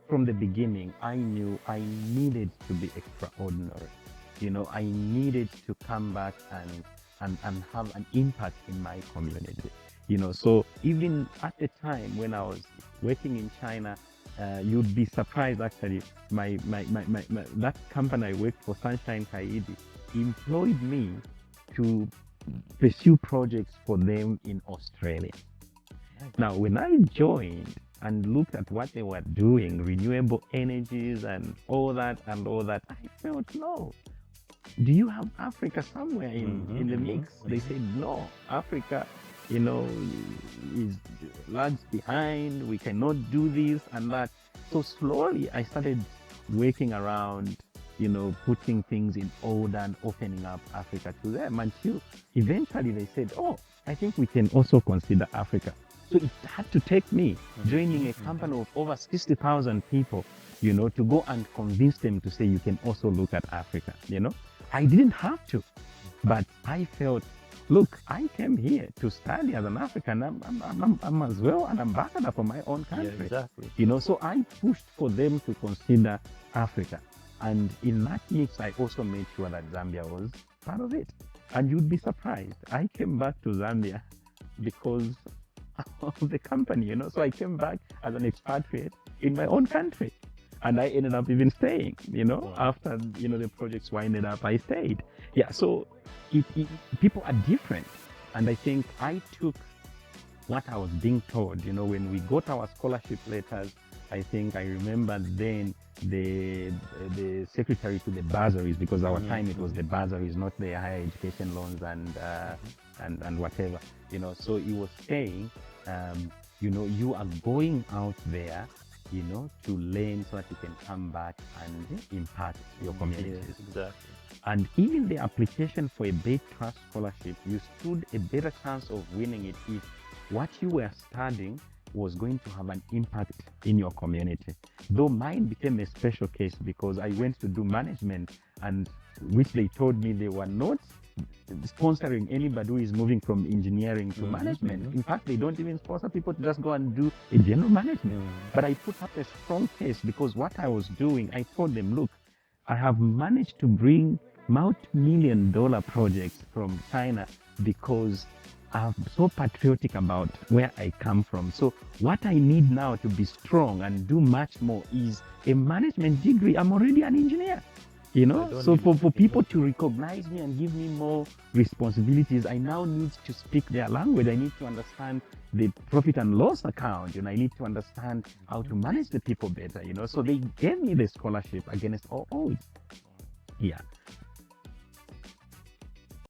from the beginning, I knew I needed to be extraordinary. I needed to come back and have an impact in my community. So even at the time when I was working in China, you'd be surprised actually. That company I worked for, Sunshine Kaidi, employed me to pursue projects for them in Australia. Now, when I joined and looked at what they were doing, renewable energies and all that, I felt, no. Do you have Africa somewhere in the mix? They said, no, Africa, is lags behind. We cannot do this and that. So slowly I started working around, putting things in order and opening up Africa to them until eventually they said, oh, I think we can also consider Africa. So it had to take me joining a company of over 60,000 people, to go and convince them to say you can also look at Africa. I didn't have to, but I felt, look, I came here to study as an African. I'm as well an ambassador for my own country. Yeah, exactly. So I pushed for them to consider Africa. And in that mix, I also made sure that Zambia was part of it. And you'd be surprised. I came back to Zambia because of the company, So I came back as an expatriate in my own country. And I ended up even staying, after, the projects winded up, I stayed. Yeah, so people are different. And I think I took what I was being told, when we got our scholarship letters. I think I remember then the secretary to the bursaries, because our time it was the bursaries, not the higher education loans and whatever, So he was saying, you are going out there, to learn so that you can come back and impact your communities. Yes, exactly. And even the application for a Bay Trust scholarship, you stood a better chance of winning it if what you were studying was going to have an impact in your community. Though mine became a special case because I went to do management, and which they told me they were not sponsoring anybody who is moving from engineering to management. In fact, they don't even sponsor people to just go and do a general management. But I put up a strong case because what I was doing, I told them, look, I have managed to bring multi-million-dollar projects from China because I'm so patriotic about where I come from. So what I need now to be strong and do much more is a management degree. I'm already an engineer. So for people to recognize me and give me more responsibilities, I now need to speak their language. I need to understand the profit and loss account. I need to understand how to manage the people better. So they gave me the scholarship against all odds. Yeah.